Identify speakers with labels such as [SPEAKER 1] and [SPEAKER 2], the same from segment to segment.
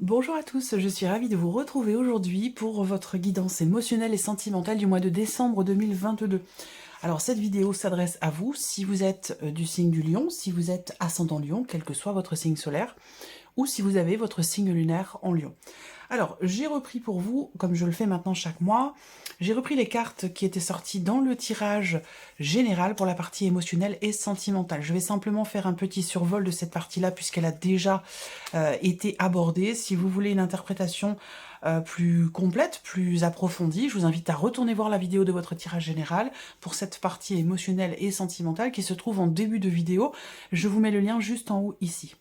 [SPEAKER 1] Bonjour à tous, je suis ravie de vous retrouver aujourd'hui pour votre guidance émotionnelle et sentimentale du mois de décembre 2022. Alors cette vidéo s'adresse à vous si vous êtes du signe du Lion, si vous êtes ascendant Lion, quel que soit votre signe solaire, ou si vous avez votre signe lunaire en Lion. Alors, j'ai repris pour vous, comme je le fais maintenant chaque mois, j'ai repris les cartes qui étaient sorties dans le tirage général pour la partie émotionnelle et sentimentale. Je vais simplement faire un petit survol de cette partie-là puisqu'elle a déjà été abordée. Si vous voulez une interprétation plus complète, plus approfondie, je vous invite à retourner voir la vidéo de votre tirage général pour cette partie émotionnelle et sentimentale qui se trouve en début de vidéo. Je vous mets le lien juste en haut ici.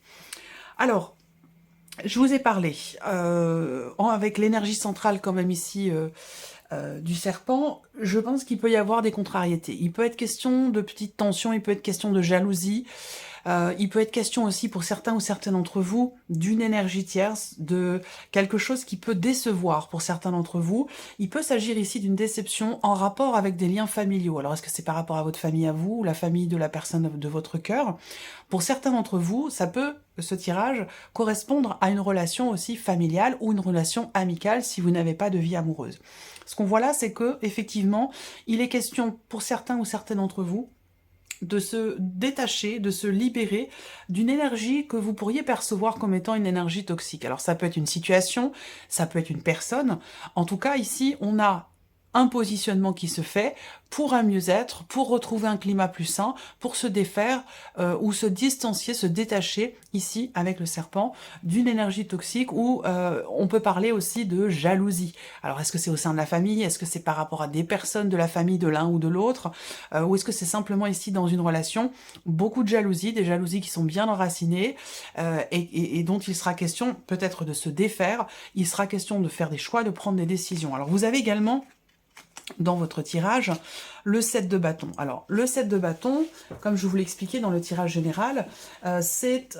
[SPEAKER 1] Alors, je vous ai parlé, avec l'énergie centrale quand même ici du serpent, je pense qu'il peut y avoir des contrariétés. Il peut être question de petites tensions, il peut être question de jalousie, il peut être question aussi pour certains ou certaines d'entre vous d'une énergie tierce, de quelque chose qui peut décevoir pour certains d'entre vous. Il peut s'agir ici d'une déception en rapport avec des liens familiaux. Alors est-ce que c'est par rapport à votre famille à vous ou la famille de la personne de votre cœur? Pour certains d'entre vous, ça peut, ce tirage, correspondre à une relation aussi familiale ou une relation amicale si vous n'avez pas de vie amoureuse. Ce qu'on voit là, c'est que effectivement, il est question pour certains ou certaines d'entre vous de se détacher, de se libérer d'une énergie que vous pourriez percevoir comme étant une énergie toxique. Alors ça peut être une situation, ça peut être une personne. En tout cas, ici, on a un positionnement qui se fait pour un mieux-être, pour retrouver un climat plus sain, pour se défaire ou se distancier, se détacher, ici, avec le serpent, d'une énergie toxique où on peut parler aussi de jalousie. Alors, est-ce que c'est au sein de la famille? Est-ce que c'est par rapport à des personnes de la famille de l'un ou de l'autre? Ou est-ce que c'est simplement ici dans une relation? Beaucoup de jalousie, des jalousies qui sont bien enracinées et dont il sera question peut-être de se défaire, il sera question de faire des choix, de prendre des décisions. Alors, vous avez également dans votre tirage, le 7 de bâton. Alors, le 7 de bâton, comme je vous l'ai expliqué dans le tirage général, c'est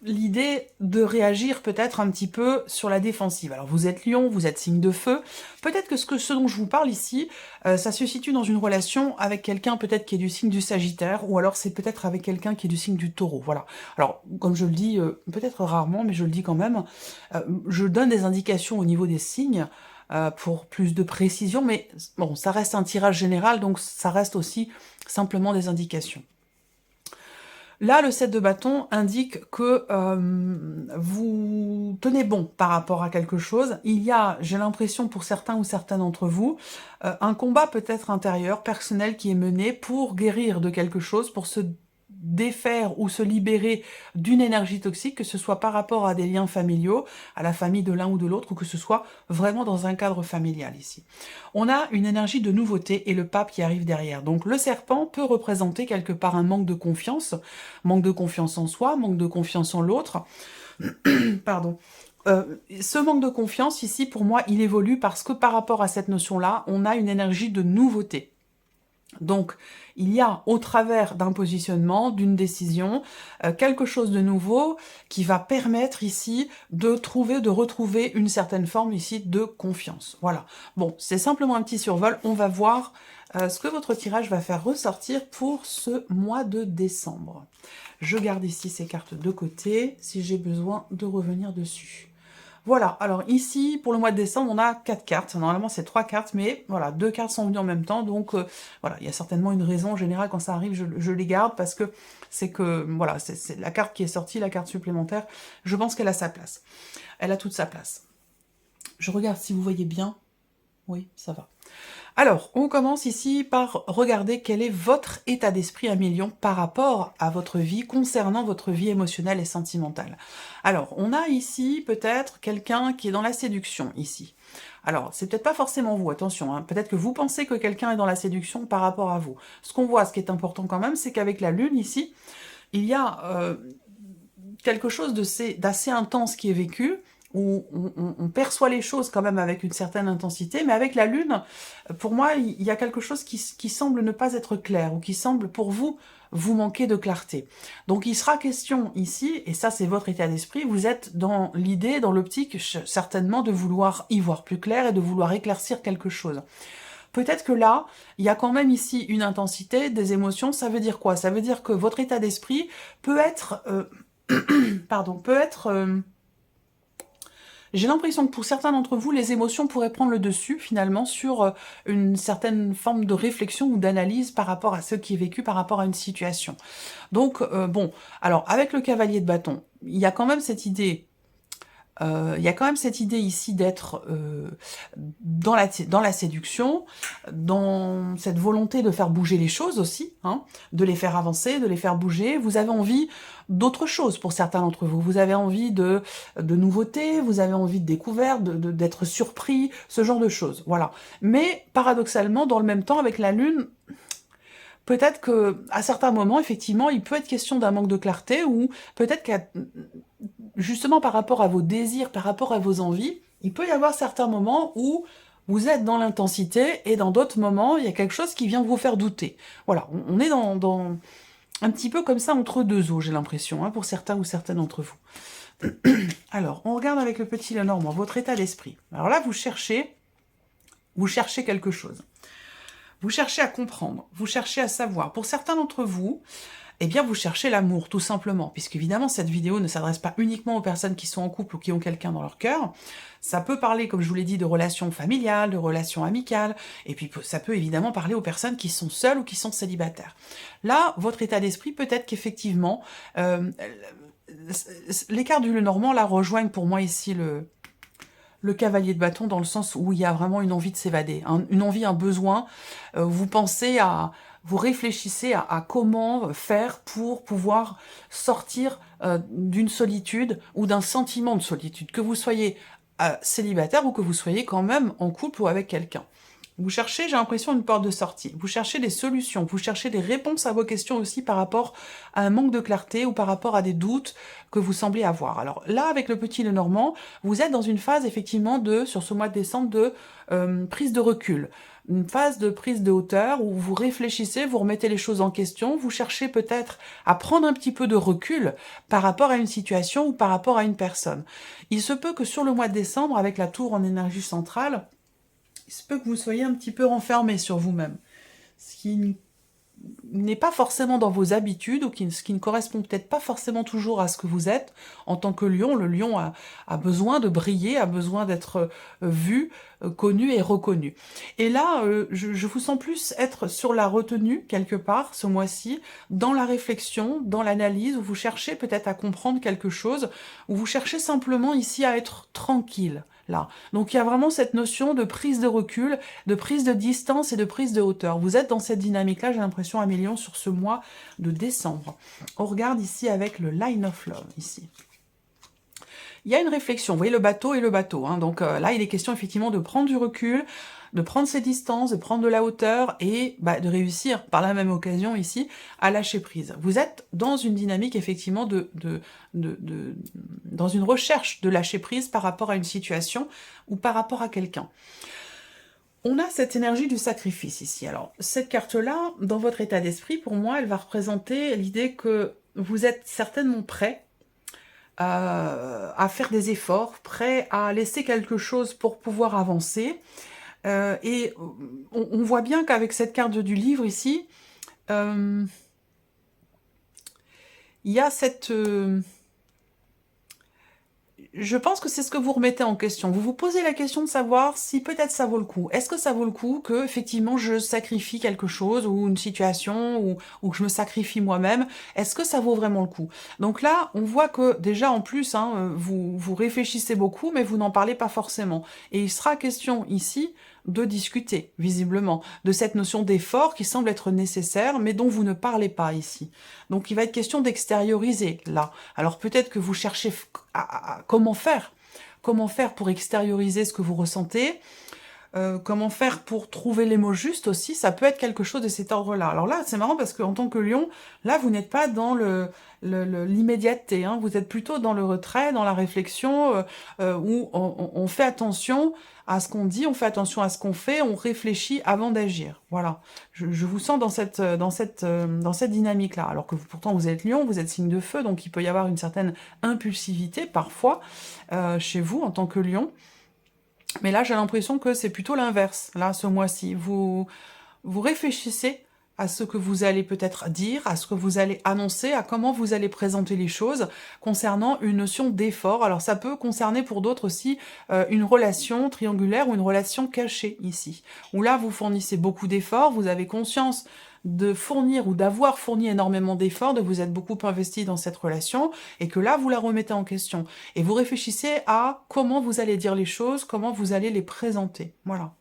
[SPEAKER 1] l'idée de réagir peut-être un petit peu sur la défensive. Alors, vous êtes lion, vous êtes signe de feu. Peut-être que ce dont je vous parle ici, ça se situe dans une relation avec quelqu'un peut-être qui est du signe du Sagittaire, ou alors c'est peut-être avec quelqu'un qui est du signe du Taureau. Voilà. Alors, comme je le dis, peut-être rarement, mais je le dis quand même, je donne des indications au niveau des signes, pour plus de précision, mais bon, ça reste un tirage général, donc ça reste aussi simplement des indications. Là, le 7 de bâton indique que vous tenez bon par rapport à quelque chose. Il y a, j'ai l'impression pour certains ou certaines d'entre vous, un combat peut-être intérieur, personnel qui est mené pour guérir de quelque chose, pour se défaire ou se libérer d'une énergie toxique, que ce soit par rapport à des liens familiaux, à la famille de l'un ou de l'autre, ou que ce soit vraiment dans un cadre familial ici. On a une énergie de nouveauté et le pape qui arrive derrière. Donc le serpent peut représenter quelque part un manque de confiance en soi, manque de confiance en l'autre. Pardon. Ce manque de confiance ici, pour moi, il évolue parce que par rapport à cette notion-là, on a une énergie de nouveauté. Donc, il y a au travers d'un positionnement, d'une décision, quelque chose de nouveau qui va permettre ici de retrouver une certaine forme ici de confiance. Voilà. Bon, c'est simplement un petit survol. On va voir ce que votre tirage va faire ressortir pour ce mois de décembre. Je garde ici ces cartes de côté si j'ai besoin de revenir dessus. Voilà, alors ici, pour le mois de décembre, on a 4 cartes. Normalement, c'est 3 cartes, mais voilà, 2 cartes sont venues en même temps. Donc, voilà, il y a certainement une raison. En général, quand ça arrive, je les garde parce que c'est que, voilà, c'est la carte qui est sortie, la carte supplémentaire. Je pense qu'elle a sa place. Elle a toute sa place. Je regarde si vous voyez bien. Oui, ça va. Alors, on commence ici par regarder quel est votre état d'esprit à million par rapport à votre vie, concernant votre vie émotionnelle et sentimentale. Alors, on a ici peut-être quelqu'un qui est dans la séduction, ici. Alors, c'est peut-être pas forcément vous, attention, hein. Peut-être que vous pensez que quelqu'un est dans la séduction par rapport à vous. Ce qu'on voit, ce qui est important quand même, c'est qu'avec la Lune, ici, il y a quelque chose d'assez intense qui est vécu, où on perçoit les choses quand même avec une certaine intensité, mais avec la Lune, pour moi, il y a quelque chose qui semble ne pas être clair, ou qui semble, pour vous, vous manquer de clarté. Donc il sera question ici, et ça c'est votre état d'esprit, vous êtes dans l'idée, dans l'optique, certainement, de vouloir y voir plus clair et de vouloir éclaircir quelque chose. Peut-être que là, il y a quand même ici une intensité, des émotions, ça veut dire quoi? Ça veut dire que votre état d'esprit peut être pardon, peut être... j'ai l'impression que pour certains d'entre vous, les émotions pourraient prendre le dessus, finalement, sur une certaine forme de réflexion ou d'analyse par rapport à ce qui est vécu, par rapport à une situation. Donc, bon, alors, avec le cavalier de bâton, il y a quand même cette idée... il y a quand même cette idée ici d'être dans la séduction, dans cette volonté de faire bouger les choses aussi, hein, de les faire avancer, de les faire bouger. Vous avez envie d'autre chose pour certains d'entre vous. Vous avez envie de nouveautés, vous avez envie de découvertes, d'être surpris, ce genre de choses. Voilà. Mais paradoxalement, dans le même temps, avec la Lune, peut-être que à certains moments, effectivement, il peut être question d'un manque de clarté, ou peut-être qu'à justement par rapport à vos désirs, par rapport à vos envies, il peut y avoir certains moments où vous êtes dans l'intensité, et dans d'autres moments, il y a quelque chose qui vient vous faire douter. Voilà, on est dans un petit peu comme ça entre deux eaux, j'ai l'impression, hein, pour certains ou certaines d'entre vous. Alors, on regarde avec le petit Lenormand, votre état d'esprit. Alors là, vous cherchez quelque chose. Vous cherchez à comprendre, vous cherchez à savoir. Pour certains d'entre vous, eh bien, vous cherchez l'amour, tout simplement, puisqu'évidemment, cette vidéo ne s'adresse pas uniquement aux personnes qui sont en couple ou qui ont quelqu'un dans leur cœur. Ça peut parler, comme je vous l'ai dit, de relations familiales, de relations amicales, et puis ça peut évidemment parler aux personnes qui sont seules ou qui sont célibataires. Là, votre état d'esprit, peut-être qu'effectivement, les cartes du Lenormand, là, rejoignent pour moi ici le cavalier de bâton, dans le sens où il y a vraiment une envie de s'évader, une envie, un besoin. Vous réfléchissez à comment faire pour pouvoir sortir d'une solitude ou d'un sentiment de solitude, que vous soyez célibataire ou que vous soyez quand même en couple ou avec quelqu'un. Vous cherchez, j'ai l'impression, une porte de sortie. Vous cherchez des solutions, vous cherchez des réponses à vos questions aussi par rapport à un manque de clarté ou par rapport à des doutes que vous semblez avoir. Alors là, avec le petit Lenormand, vous êtes dans une phase, effectivement, sur ce mois de décembre, de prise de recul. Une phase de prise de hauteur où vous réfléchissez, vous remettez les choses en question, vous cherchez peut-être à prendre un petit peu de recul par rapport à une situation ou par rapport à une personne. Il se peut que sur le mois de décembre, avec la tour en énergie centrale, il se peut que vous soyez un petit peu renfermé sur vous-même, ce qui n'est pas forcément dans vos habitudes, ou ce qui ne correspond peut-être pas forcément toujours à ce que vous êtes. En tant que lion, le lion a besoin de briller, a besoin d'être vu, connu et reconnu. Et là, je vous sens plus être sur la retenue, quelque part, ce mois-ci, dans la réflexion, dans l'analyse, où vous cherchez peut-être à comprendre quelque chose, où vous cherchez simplement ici à être tranquille. Là. Donc il y a vraiment cette notion de prise de recul, de prise de distance et de prise de hauteur. Vous êtes dans cette dynamique-là, j'ai l'impression, Amélion, sur ce mois de décembre. On regarde ici avec le Line of Love, ici. Il y a une réflexion, vous voyez le bateau et le bateau. Hein. Donc là, il est question effectivement de prendre du recul, de prendre ses distances, de prendre de la hauteur et de réussir, par la même occasion ici, à lâcher prise. Vous êtes dans une dynamique effectivement dans une recherche de lâcher prise par rapport à une situation ou par rapport à quelqu'un. On a cette énergie du sacrifice ici. Alors, cette carte-là, dans votre état d'esprit, pour moi, elle va représenter l'idée que vous êtes certainement prêt à faire des efforts, prêt à laisser quelque chose pour pouvoir avancer. Et on voit bien qu'avec cette carte du livre ici, il y a cette... je pense que c'est ce que vous remettez en question. Vous vous posez la question de savoir si peut-être ça vaut le coup. Est-ce que ça vaut le coup que effectivement je sacrifie quelque chose ou une situation ou que je me sacrifie moi-même? Est-ce que ça vaut vraiment le coup? Donc là, on voit que déjà en plus, hein, vous réfléchissez beaucoup, mais vous n'en parlez pas forcément. Et il sera question ici de discuter, visiblement, de cette notion d'effort qui semble être nécessaire, mais dont vous ne parlez pas ici. Donc il va être question d'extérioriser, là. Alors peut-être que vous cherchez comment faire pour extérioriser ce que vous ressentez, comment faire pour trouver les mots justes aussi, ça peut être quelque chose de cet ordre-là. Alors là, c'est marrant parce qu'en tant que lion, là, vous n'êtes pas dans l'immédiateté, hein, vous êtes plutôt dans le retrait, dans la réflexion, où on fait attention à ce qu'on dit, on fait attention à ce qu'on fait, on réfléchit avant d'agir. Voilà, je vous sens dans cette dynamique-là, alors que pourtant vous êtes lion, vous êtes signe de feu, donc il peut y avoir une certaine impulsivité parfois chez vous en tant que lion. Mais là, j'ai l'impression que c'est plutôt l'inverse, là, ce mois-ci. Vous réfléchissez à ce que vous allez peut-être dire, à ce que vous allez annoncer, à comment vous allez présenter les choses concernant une notion d'effort. Alors ça peut concerner pour d'autres aussi une relation triangulaire ou une relation cachée ici, où là vous fournissez beaucoup d'efforts, vous avez conscience de fournir ou d'avoir fourni énormément d'efforts, de vous être beaucoup investi dans cette relation, et que là vous la remettez en question. Et vous réfléchissez à comment vous allez dire les choses, comment vous allez les présenter. Voilà.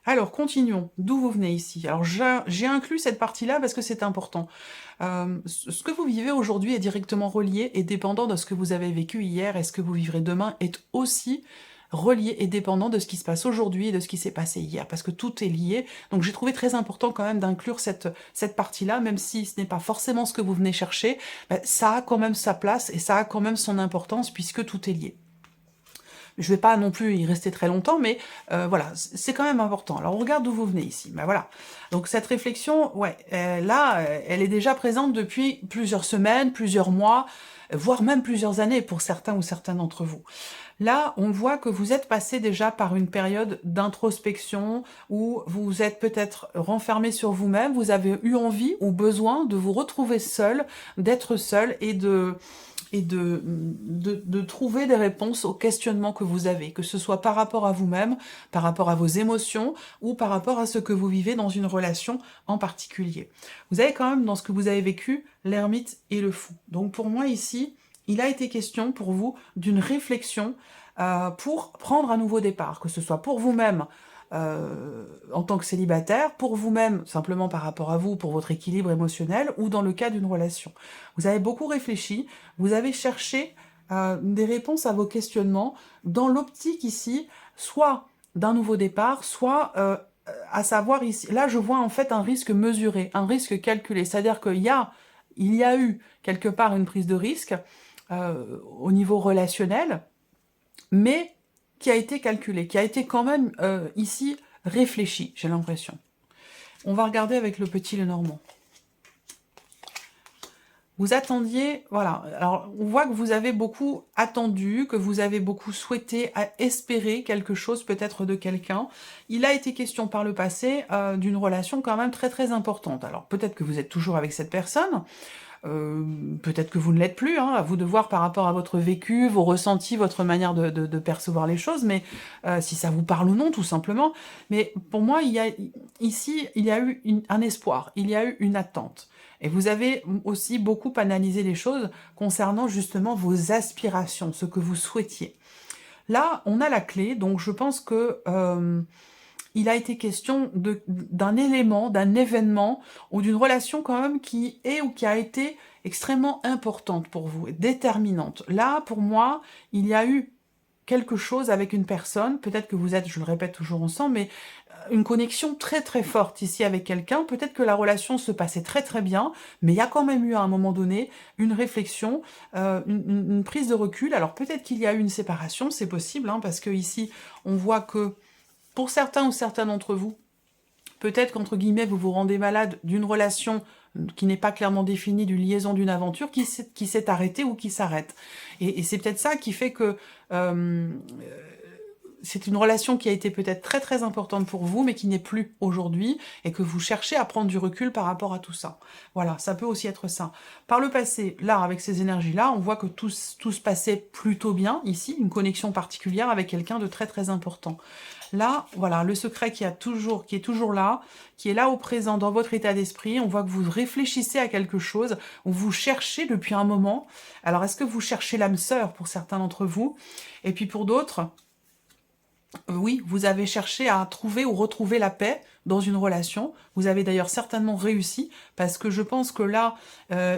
[SPEAKER 1] Alors, continuons. D'où vous venez ici? Alors, j'ai inclus cette partie-là parce que c'est important. Ce que vous vivez aujourd'hui est directement relié et dépendant de ce que vous avez vécu hier et ce que vous vivrez demain est aussi relié et dépendant de ce qui se passe aujourd'hui et de ce qui s'est passé hier, parce que tout est lié. Donc, j'ai trouvé très important quand même d'inclure cette partie-là, même si ce n'est pas forcément ce que vous venez chercher, ben, ça a quand même sa place et ça a quand même son importance puisque tout est lié. Je ne vais pas non plus y rester très longtemps, mais voilà, c'est quand même important. Alors, on regarde d'où vous venez ici. Ben voilà. Donc, cette réflexion, ouais, là, elle est déjà présente depuis plusieurs semaines, plusieurs mois, voire même plusieurs années pour certains ou certaines d'entre vous. Là, on voit que vous êtes passé déjà par une période d'introspection où vous êtes peut-être renfermé sur vous-même, vous avez eu envie ou besoin de vous retrouver seul, d'être seul et de trouver des réponses aux questionnements que vous avez, que ce soit par rapport à vous-même, par rapport à vos émotions, ou par rapport à ce que vous vivez dans une relation en particulier. Vous avez quand même, dans ce que vous avez vécu, l'ermite et le fou. Donc pour moi ici, il a été question pour vous d'une réflexion pour prendre un nouveau départ, que ce soit pour vous-même, en tant que célibataire, pour vous-même, simplement par rapport à vous, pour votre équilibre émotionnel, ou dans le cas d'une relation. Vous avez beaucoup réfléchi, vous avez cherché des réponses à vos questionnements, dans l'optique ici, soit d'un nouveau départ, soit à savoir ici, là je vois en fait un risque mesuré, un risque calculé, c'est-à-dire qu'il y a eu quelque part une prise de risque au niveau relationnel, mais qui a été calculé, qui a été quand même ici réfléchi, j'ai l'impression. On va regarder avec le petit Lenormand. Vous attendiez, voilà, alors on voit que vous avez beaucoup attendu, que vous avez beaucoup souhaité, espérer quelque chose peut-être de quelqu'un. Il a été question par le passé d'une relation quand même très très importante. Alors peut-être que vous êtes toujours avec cette personne, peut-être que vous ne l'êtes plus, hein, à vous de voir par rapport à votre vécu, vos ressentis, votre manière de percevoir les choses, mais si ça vous parle ou non, tout simplement. Mais pour moi, il y a eu un espoir, il y a eu une attente. Et vous avez aussi beaucoup analysé les choses concernant justement vos aspirations, ce que vous souhaitiez. Là, on a la clé, donc je pense que il a été question d'un élément, d'un événement ou d'une relation quand même qui est ou qui a été extrêmement importante pour vous, déterminante. Là, pour moi, il y a eu quelque chose avec une personne, peut-être que vous êtes, je le répète toujours ensemble, mais une connexion très très forte ici avec quelqu'un, peut-être que la relation se passait très très bien, mais il y a quand même eu à un moment donné une réflexion, une prise de recul. Alors peut-être qu'il y a eu une séparation, c'est possible, hein, parce que ici on voit que pour certains ou certains d'entre vous, peut-être qu'entre guillemets vous vous rendez malade d'une relation qui n'est pas clairement définie, d'une liaison, d'une aventure qui s'est arrêtée ou qui s'arrête. Et c'est peut-être ça qui fait que c'est une relation qui a été peut-être très très importante pour vous, mais qui n'est plus aujourd'hui, et que vous cherchez à prendre du recul par rapport à tout ça. Voilà, ça peut aussi être ça. Par le passé, là, avec ces énergies-là, on voit que tout se passait plutôt bien, ici, une connexion particulière avec quelqu'un de très très important. Là, voilà, le secret qui est toujours là, qui est là au présent dans votre état d'esprit, on voit que vous réfléchissez à quelque chose, ou vous cherchez depuis un moment. Alors, est-ce que vous cherchez l'âme sœur pour certains d'entre vous? Et puis pour d'autres, oui, vous avez cherché à trouver ou retrouver la paix dans une relation. Vous avez d'ailleurs certainement réussi, parce que je pense que là,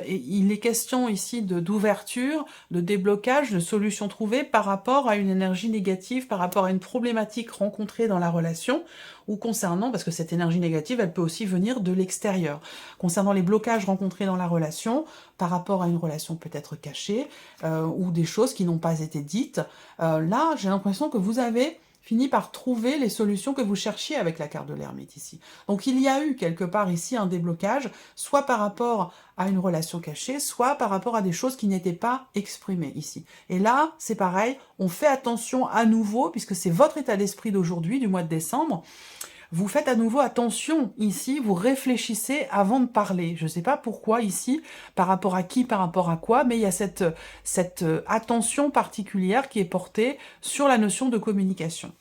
[SPEAKER 1] il est question ici d'ouverture, de déblocage, de solutions trouvées par rapport à une énergie négative, par rapport à une problématique rencontrée dans la relation, ou concernant, parce que cette énergie négative, elle peut aussi venir de l'extérieur. Concernant les blocages rencontrés dans la relation, par rapport à une relation peut-être cachée, ou des choses qui n'ont pas été dites, là, j'ai l'impression que vous avez fini par trouver les solutions que vous cherchiez avec la carte de l'ermite ici. Donc il y a eu quelque part ici un déblocage, soit par rapport à une relation cachée, soit par rapport à des choses qui n'étaient pas exprimées ici. Et là, c'est pareil, on fait attention à nouveau, puisque c'est votre état d'esprit d'aujourd'hui, du mois de décembre, vous faites à nouveau attention ici, vous réfléchissez avant de parler. Je ne sais pas pourquoi ici, par rapport à qui, par rapport à quoi, mais il y a cette attention particulière qui est portée sur la notion de communication.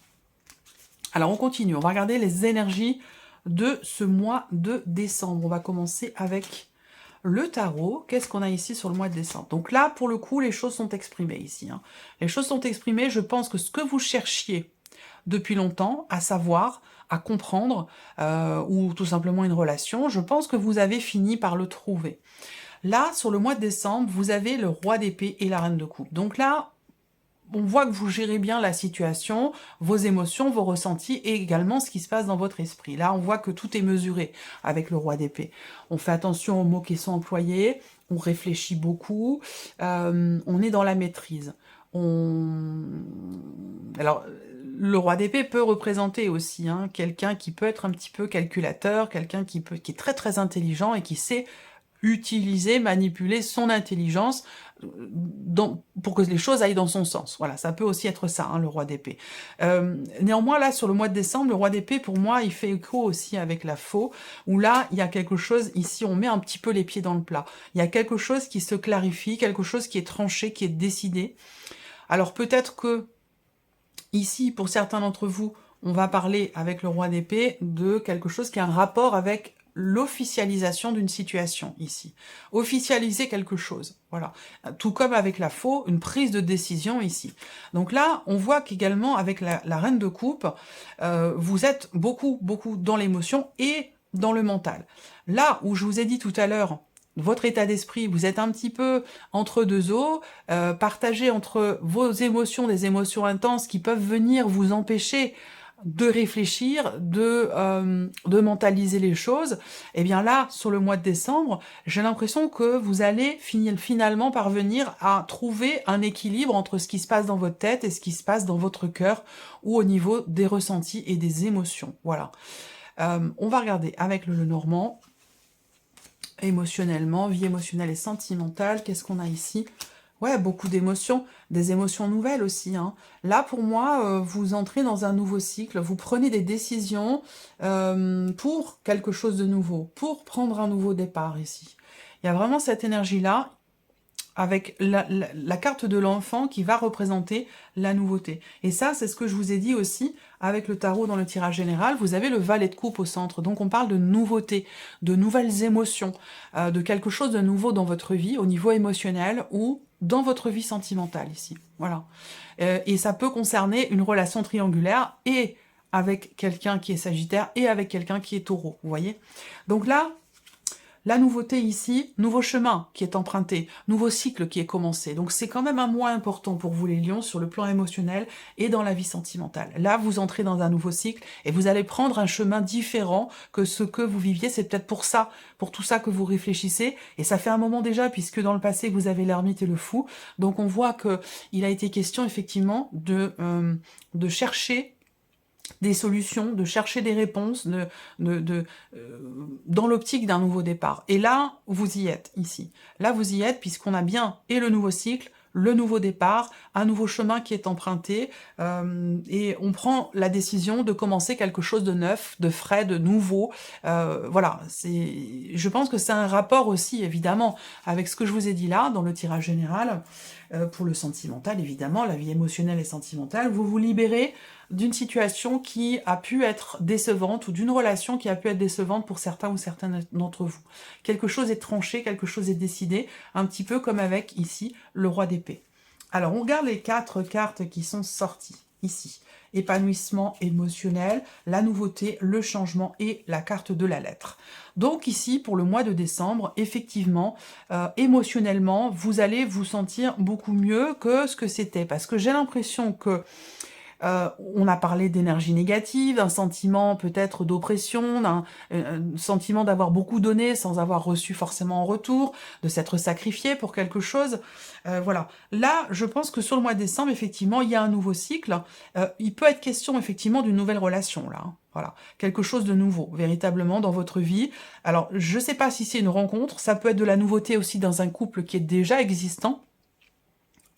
[SPEAKER 1] Alors on continue, on va regarder les énergies de ce mois de décembre. On va commencer avec le tarot. Qu'est-ce qu'on a ici sur le mois de décembre? Donc là, pour le coup, les choses sont exprimées ici. Hein. Les choses sont exprimées, je pense que ce que vous cherchiez depuis longtemps, à savoir, à comprendre, ou tout simplement une relation, je pense que vous avez fini par le trouver. Là, sur le mois de décembre, vous avez le roi d'épée et la reine de coupe. Donc là, on voit que vous gérez bien la situation, vos émotions, vos ressentis et également ce qui se passe dans votre esprit. Là, on voit que tout est mesuré avec le roi d'épée. On fait attention aux mots qui sont employés, on réfléchit beaucoup, on est dans la maîtrise. Alors, le roi d'épée peut représenter aussi quelqu'un qui peut être un petit peu calculateur, quelqu'un qui est très très intelligent et qui sait utiliser, manipuler son intelligence pour que les choses aillent dans son sens. Voilà, ça peut aussi être ça, le roi d'épée. Néanmoins, là, sur le mois de décembre, le roi d'épée, pour moi, il fait écho aussi avec la faux, où là, il y a quelque chose, ici, on met un petit peu les pieds dans le plat. Il y a quelque chose qui se clarifie, quelque chose qui est tranché, qui est décidé. Alors, peut-être que, ici, pour certains d'entre vous, on va parler avec le roi d'épée de quelque chose qui a un rapport avec l'officialisation d'une situation ici. Officialiser quelque chose, voilà. Tout comme avec la faux, une prise de décision ici. Donc là, on voit qu'également avec la reine de coupe, vous êtes beaucoup dans l'émotion et dans le mental. Là où je vous ai dit tout à l'heure, votre état d'esprit, vous êtes un petit peu entre deux eaux, partagé entre vos émotions, des émotions intenses qui peuvent venir vous empêcher de réfléchir, de mentaliser les choses, et bien là, sur le mois de décembre, j'ai l'impression que vous allez finalement parvenir à trouver un équilibre entre ce qui se passe dans votre tête et ce qui se passe dans votre cœur, ou au niveau des ressentis et des émotions. Voilà. On va regarder avec le Lenormand, émotionnellement, vie émotionnelle et sentimentale, qu'est-ce qu'on a ici ? Ouais, beaucoup d'émotions, des émotions nouvelles aussi. Là, pour moi, vous entrez dans un nouveau cycle, vous prenez des décisions pour quelque chose de nouveau, pour prendre un nouveau départ ici. Il y a vraiment cette énergie-là, avec la carte de l'enfant qui va représenter la nouveauté. Et ça, c'est ce que je vous ai dit aussi avec le tarot dans le tirage général. Vous avez le valet de coupe au centre, donc on parle de nouveauté, de nouvelles émotions, de quelque chose de nouveau dans votre vie, au niveau émotionnel ou dans votre vie sentimentale ici. Voilà. Et ça peut concerner une relation triangulaire et avec quelqu'un qui est Sagittaire et avec quelqu'un qui est Taureau, vous voyez. Donc là, la nouveauté ici, nouveau chemin qui est emprunté, nouveau cycle qui est commencé. Donc c'est quand même un mois important pour vous les lions sur le plan émotionnel et dans la vie sentimentale. Là, vous entrez dans un nouveau cycle et vous allez prendre un chemin différent que ce que vous viviez. C'est peut-être pour ça, pour tout ça que vous réfléchissez. Et ça fait un moment déjà, puisque dans le passé, vous avez l'ermite et le fou. Donc on voit que il a été question effectivement de chercher des solutions, de chercher des réponses, dans l'optique d'un nouveau départ. Et là, vous y êtes, ici. Là, vous y êtes, puisqu'on a bien et le nouveau cycle, le nouveau départ, un nouveau chemin qui est emprunté, et on prend la décision de commencer quelque chose de neuf, de frais, de nouveau. Voilà, je pense que c'est un rapport aussi, évidemment, avec ce que je vous ai dit là, dans le tirage général, pour le sentimental, évidemment, la vie émotionnelle et sentimentale. Vous vous libérez d'une situation qui a pu être décevante ou d'une relation qui a pu être décevante pour certains ou certaines d'entre vous. Quelque chose est tranché, quelque chose est décidé, un petit peu comme avec ici le roi d'épée. Alors on regarde les 4 cartes qui sont sorties ici. Épanouissement émotionnel, la nouveauté, le changement et la carte de la lettre. Donc ici, pour le mois de décembre, effectivement, émotionnellement, vous allez vous sentir beaucoup mieux que ce que c'était. Parce que j'ai l'impression que on a parlé d'énergie négative, d'un sentiment peut-être d'oppression, d'un sentiment d'avoir beaucoup donné sans avoir reçu forcément en retour, de s'être sacrifié pour quelque chose. Voilà. Là, je pense que sur le mois de décembre, effectivement, il y a un nouveau cycle. Il peut être question effectivement d'une nouvelle relation, là. Voilà, quelque chose de nouveau, véritablement, dans votre vie. Alors, je ne sais pas si c'est une rencontre, ça peut être de la nouveauté aussi dans un couple qui est déjà existant.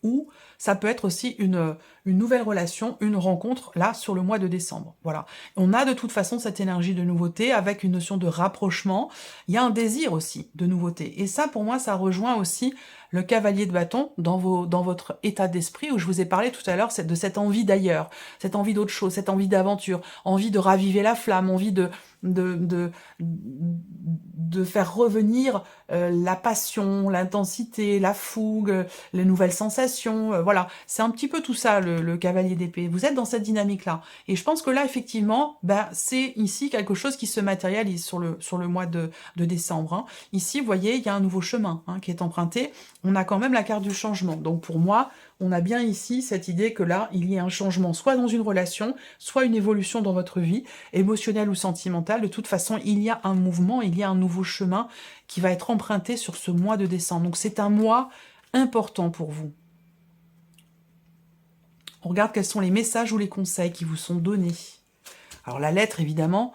[SPEAKER 1] ou ça peut être aussi une nouvelle relation, une rencontre, là, sur le mois de décembre. Voilà. On a de toute façon cette énergie de nouveauté avec une notion de rapprochement. Il y a un désir aussi de nouveauté. Et ça, pour moi, ça rejoint aussi le cavalier de bâton dans votre état d'esprit où je vous ai parlé tout à l'heure de cette envie d'ailleurs, cette envie d'autre chose, cette envie d'aventure, envie de raviver la flamme, envie de faire revenir la passion, l'intensité, la fougue, les nouvelles sensations, voilà. C'est un petit peu tout ça, le cavalier d'épée. Vous êtes dans cette dynamique-là. Et je pense que là, effectivement, ben, c'est ici quelque chose qui se matérialise sur le mois de décembre. Hein. Ici, vous voyez, il y a un nouveau chemin hein, qui est emprunté. On a quand même la carte du changement. Donc pour moi, on a bien ici cette idée que là, il y a un changement, soit dans une relation, soit une évolution dans votre vie, émotionnelle ou sentimentale. De toute façon, il y a un mouvement, il y a un nouveau chemin qui va être emprunté sur ce mois de décembre. Donc c'est un mois important pour vous. On regarde quels sont les messages ou les conseils qui vous sont donnés. Alors la lettre, évidemment,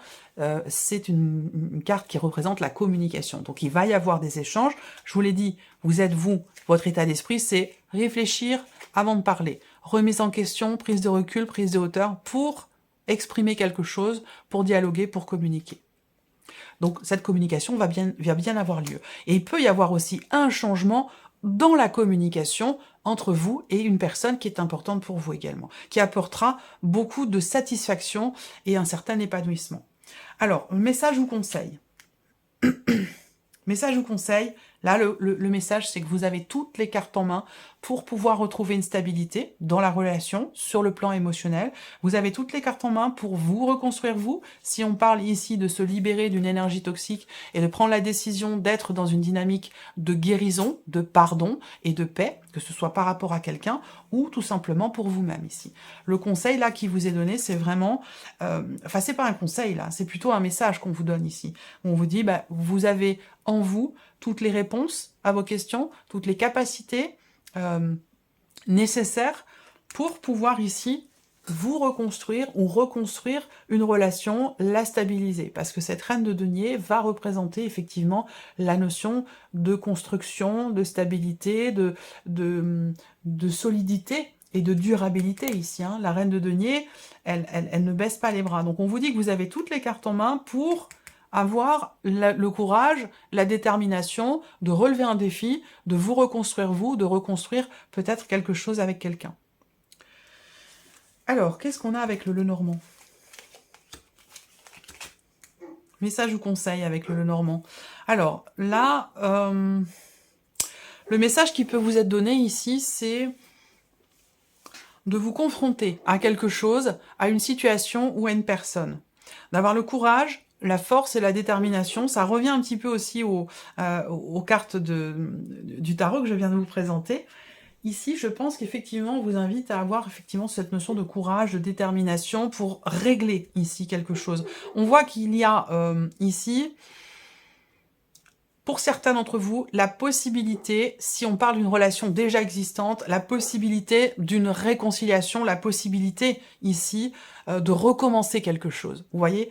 [SPEAKER 1] c'est une carte qui représente la communication. Donc il va y avoir des échanges. Je vous l'ai dit, vous êtes vous, votre état d'esprit, c'est réfléchir avant de parler. Remise en question, prise de recul, prise de hauteur pour exprimer quelque chose, pour dialoguer, pour communiquer. Donc cette communication va bien avoir lieu. Et il peut y avoir aussi un changement dans la communication entre vous et une personne qui est importante pour vous également, qui apportera beaucoup de satisfaction et un certain épanouissement. Alors, message ou conseil. Message ou conseil, là, le message, c'est que vous avez toutes les cartes en main pour pouvoir retrouver une stabilité dans la relation, sur le plan émotionnel. Vous avez toutes les cartes en main pour vous reconstruire vous. Si on parle ici de se libérer d'une énergie toxique et de prendre la décision d'être dans une dynamique de guérison, de pardon et de paix, que ce soit par rapport à quelqu'un ou tout simplement pour vous-même ici. Le conseil là qui vous est donné, c'est vraiment... enfin, c'est pas un conseil là, c'est plutôt un message qu'on vous donne ici. On vous dit, bah, vous avez en vous toutes les réponses à vos questions, toutes les capacités nécessaires pour pouvoir ici vous reconstruire ou reconstruire une relation, la stabiliser. Parce que cette reine de denier va représenter effectivement la notion de construction, de stabilité, de solidité et de durabilité ici. Hein. La reine de denier, elle ne baisse pas les bras. Donc on vous dit que vous avez toutes les cartes en main pour avoir le courage, la détermination de relever un défi, de vous reconstruire vous, de reconstruire peut-être quelque chose avec quelqu'un. Alors, qu'est-ce qu'on a avec le Lenormand? Message ou conseil avec le Lenormand? Alors, là, le message qui peut vous être donné ici, c'est de vous confronter à quelque chose, à une situation ou à une personne. D'avoir le courage, la force et la détermination, ça revient un petit peu aussi aux cartes du tarot que je viens de vous présenter. Ici, je pense qu'effectivement, on vous invite à avoir effectivement cette notion de courage, de détermination pour régler ici quelque chose. On voit qu'il y a ici, pour certains d'entre vous, la possibilité, si on parle d'une relation déjà existante, la possibilité d'une réconciliation, la possibilité ici de recommencer quelque chose, vous voyez,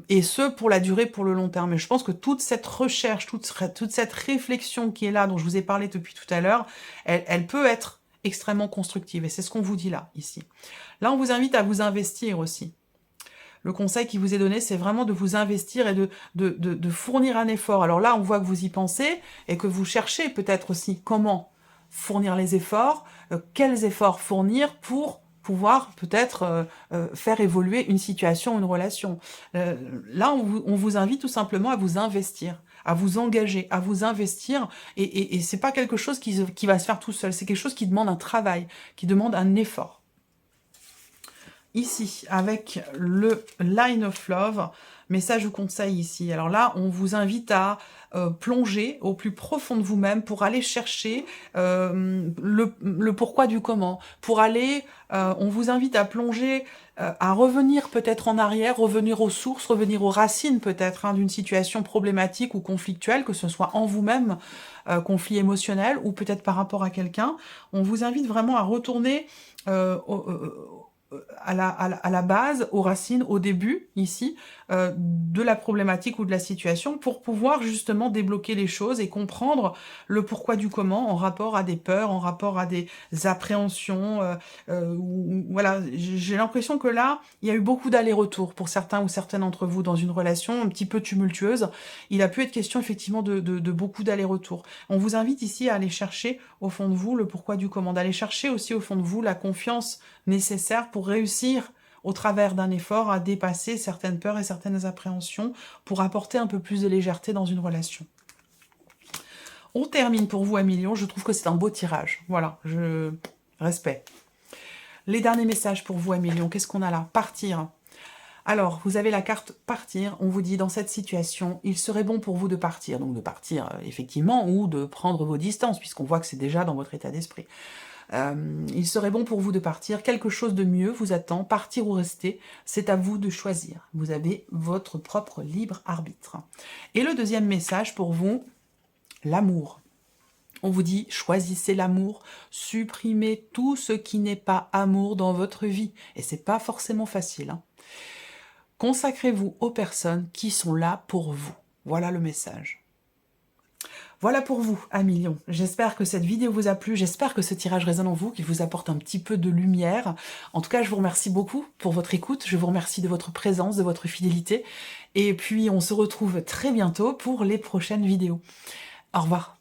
[SPEAKER 1] et ce, pour la durée, pour le long terme. Et je pense que toute cette recherche, toute cette réflexion qui est là, dont je vous ai parlé depuis tout à l'heure, elle peut être extrêmement constructive, et c'est ce qu'on vous dit là, ici. Là, on vous invite à vous investir aussi. Le conseil qui vous est donné, c'est vraiment de vous investir et de fournir un effort. Alors là, on voit que vous y pensez et que vous cherchez peut-être aussi comment fournir les efforts, quels efforts fournir pour pouvoir peut-être faire évoluer une situation, une relation. Là, on vous invite tout simplement à vous investir, à vous engager, à vous investir, et c'est pas quelque chose qui va se faire tout seul, c'est quelque chose qui demande un travail, qui demande un effort. Ici, avec le Line of Love, message ou conseil ici. Alors là, on vous invite à plonger au plus profond de vous-même pour aller chercher le pourquoi du comment. Pour aller, on vous invite à plonger, à revenir peut-être en arrière, revenir aux sources, revenir aux racines peut-être hein, d'une situation problématique ou conflictuelle, que ce soit en vous-même, conflit émotionnel, ou peut-être par rapport à quelqu'un. On vous invite vraiment à retourner à la base, aux racines, au début, ici, de la problématique ou de la situation pour pouvoir justement débloquer les choses et comprendre le pourquoi du comment en rapport à des peurs, en rapport à des appréhensions. Voilà, j'ai l'impression que là, il y a eu beaucoup d'allers-retours pour certains ou certaines d'entre vous dans une relation un petit peu tumultueuse. Il a pu être question effectivement de beaucoup d'allers-retours. On vous invite ici à aller chercher au fond de vous le pourquoi du comment, d'aller chercher aussi au fond de vous la confiance nécessaire pour réussir au travers d'un effort à dépasser certaines peurs et certaines appréhensions pour apporter un peu plus de légèreté dans une relation. On termine pour vous à millions, je trouve que c'est un beau tirage. Voilà, respect. Les derniers messages pour vous à millions, qu'est-ce qu'on a là? Partir. Alors, vous avez la carte partir, on vous dit dans cette situation, il serait bon pour vous de partir. Donc de partir effectivement ou de prendre vos distances, puisqu'on voit que c'est déjà dans votre état d'esprit. Il serait bon pour vous de partir, quelque chose de mieux vous attend, partir ou rester, c'est à vous de choisir. Vous avez votre propre libre arbitre. Et le deuxième message pour vous, l'amour. On vous dit, choisissez l'amour, supprimez tout ce qui n'est pas amour dans votre vie. Et c'est pas forcément facile. Hein. Consacrez-vous aux personnes qui sont là pour vous. Voilà le message. Voilà pour vous, à millions. J'espère que cette vidéo vous a plu, j'espère que ce tirage résonne en vous, qu'il vous apporte un petit peu de lumière. En tout cas, je vous remercie beaucoup pour votre écoute, je vous remercie de votre présence, de votre fidélité. Et puis, on se retrouve très bientôt pour les prochaines vidéos. Au revoir.